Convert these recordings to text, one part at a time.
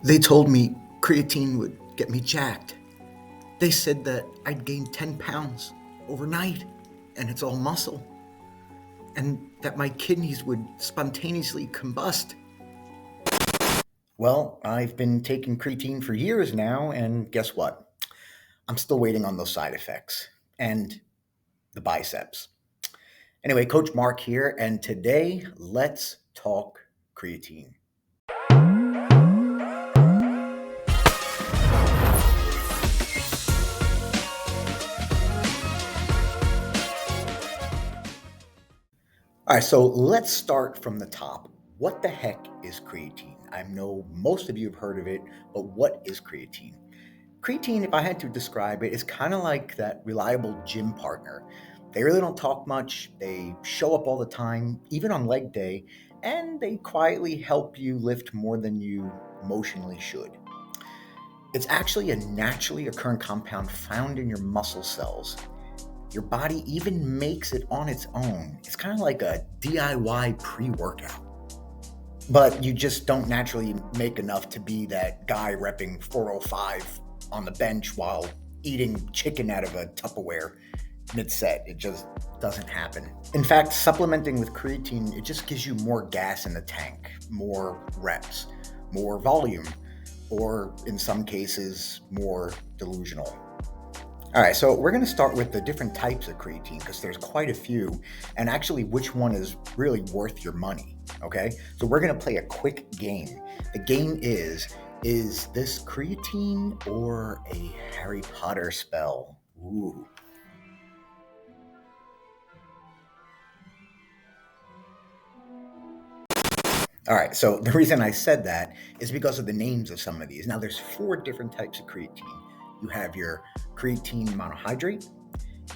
They told me creatine would get me jacked. They said that I'd gain 10 pounds overnight, and it's all muscle, and that my kidneys would spontaneously combust. Well, I've been taking creatine for years now, and guess what? I'm still waiting on those side effects and the biceps. Anyway, Coach Mark here, and today let's talk creatine. All right, so let's start from the top. What the heck is creatine? I know most of you have heard of it, but what is creatine? Creatine, if I had to describe it, is kind of like that reliable gym partner. They really don't talk much, they show up all the time, even on leg day, and they quietly help you lift more than you emotionally should. It's actually a naturally occurring compound found in your muscle cells. Your body even makes it on its own. It's kind of like a DIY pre workout. But you just don't naturally make enough to be that guy repping 405 on the bench while eating chicken out of a Tupperware mid set. It just doesn't happen. In fact, supplementing with creatine, it just gives you more gas in the tank, more reps, more volume, or in some cases, more delusional. All right, so we're going to start with the different types of creatine because there's quite a few, and actually, which one is really worth your money? Okay, so we're going to play a quick game. The game is this creatine or a Harry Potter spell? Ooh. All right, so the reason I said that is because of the names of some of these. Now, there's four different types of creatine. You have your creatine monohydrate,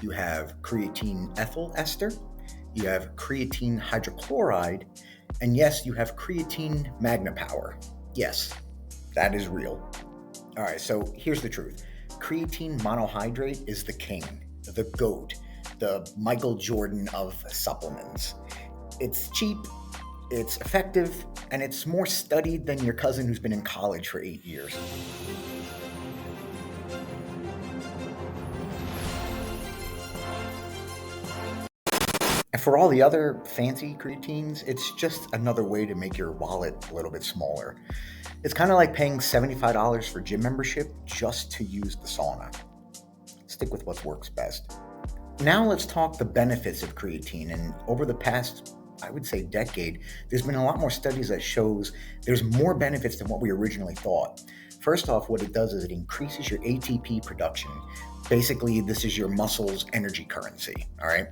you have creatine ethyl ester, you have creatine hydrochloride, and yes, you have creatine magna-power. Yes, that is real. All right, so here's the truth. Creatine monohydrate is the king, the goat, the Michael Jordan of supplements. It's cheap, it's effective, and it's more studied than your cousin who's been in college for 8 years. And for all the other fancy creatines, it's just another way to make your wallet a little bit smaller. It's kind of like paying $75 for gym membership just to use the sauna. Stick with what works best. Now let's talk the benefits of creatine. And over the past, I would say, decade, there's been a lot more studies that shows there's more benefits than what we originally thought. First off, what it does is it increases your ATP production. Basically, this is your muscle's energy currency, all right?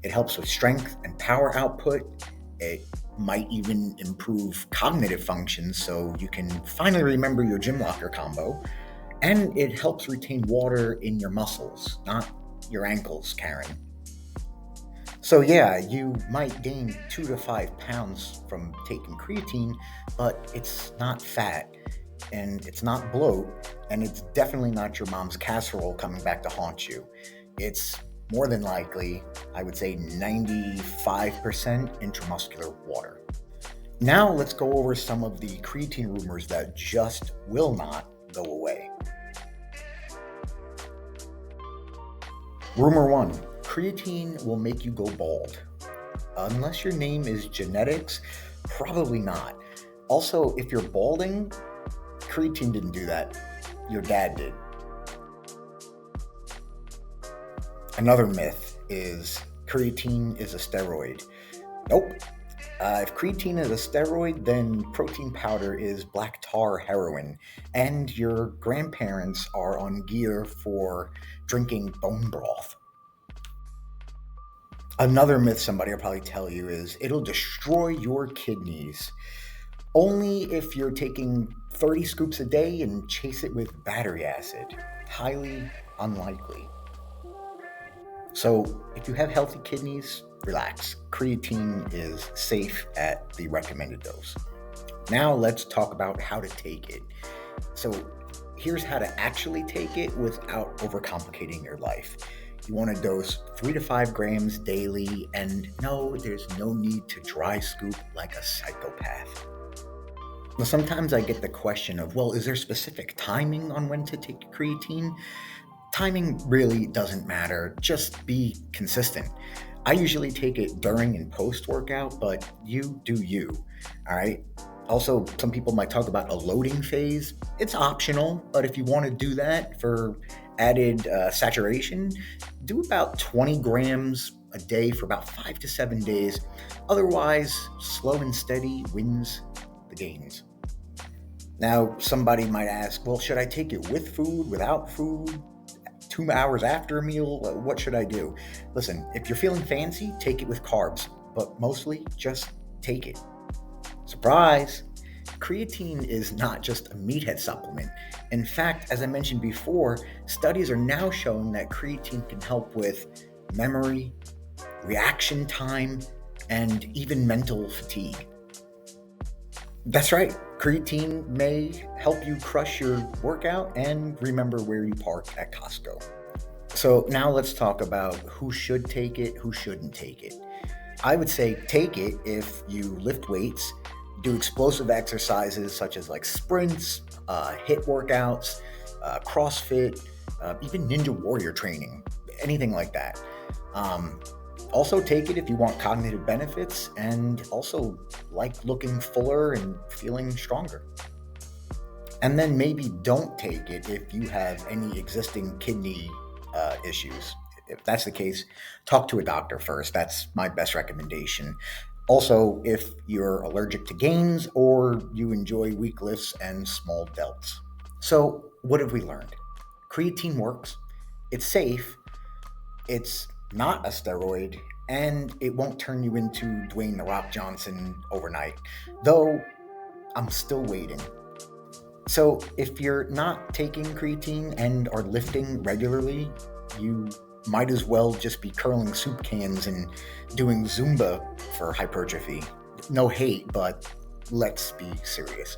It helps with strength and power output. It might even improve cognitive functions so you can finally remember your gym locker combo. And it helps retain water in your muscles, not your ankles, Karen. So yeah, you might gain 2 to 5 pounds from taking creatine, but it's not fat and it's not bloat and it's definitely not your mom's casserole coming back to haunt you. It's more than likely, I would say 95% intramuscular water. Now let's go over some of the creatine rumors that just will not go away. Rumor one, creatine will make you go bald. Unless your name is genetics, probably not. Also, if you're balding, creatine didn't do that. Your dad did. Another myth is creatine is a steroid. Nope. If creatine is a steroid, then protein powder is black tar heroin, and your grandparents are on gear for drinking bone broth. Another myth somebody will probably tell you is it'll destroy your kidneys. Only if you're taking 30 scoops a day and chase it with battery acid. Highly unlikely. So, if you have healthy kidneys, relax. Creatine is safe at the recommended dose. Now, let's talk about how to take it. So, here's how to actually take it without overcomplicating your life. You want to dose 3 to 5 grams daily, and no, there's no need to dry scoop like a psychopath. Now, sometimes I get the question of, well, is there specific timing on when to take creatine? Timing really doesn't matter. Just be consistent. I usually take it during and post workout, but you do you. All right. Also, some people might talk about a loading phase. It's optional, but if you want to do that for added saturation, do about 20 grams a day for about 5 to 7 days. Otherwise, slow and steady wins the gains. Now, somebody might ask, well, should I take it with food, without food? 2 hours after a meal? What should I do? Listen, if you're feeling fancy, take it with carbs, but mostly just take it. Surprise! Creatine is not just a meathead supplement. In fact, as I mentioned before, studies are now showing that creatine can help with memory, reaction time, and even mental fatigue. That's right. Creatine may help you crush your workout and remember where you parked at Costco. So now let's talk about who should take it, who shouldn't take it. I would say take it if you lift weights, do explosive exercises such as like sprints, HIIT workouts, CrossFit, even Ninja Warrior training, anything like that. Um, Also, take it if you want cognitive benefits and also like looking fuller and feeling stronger. And then maybe don't take it if you have any existing kidney issues. If that's the case, talk to a doctor first. That's my best recommendation. Also, if you're allergic to gains or you enjoy weak lifts and small delts. So, what have we learned? Creatine works, it's safe, it's not a steroid, and it won't turn you into Dwayne The Rock Johnson overnight. Though I'm still waiting. So, if you're not taking creatine and are lifting regularly, you might as well just be curling soup cans and doing Zumba for hypertrophy. No hate, but let's be serious.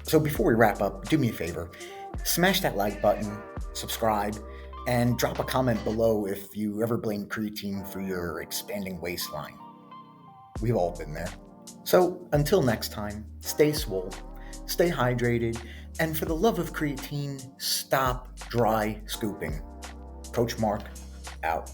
So, before we wrap up, do me a favor, smash that like button, subscribe, and drop a comment below if you ever blame creatine for your expanding waistline. We've all been there. So until next time, stay swole, stay hydrated, and for the love of creatine, stop dry scooping. Coach Mark, out.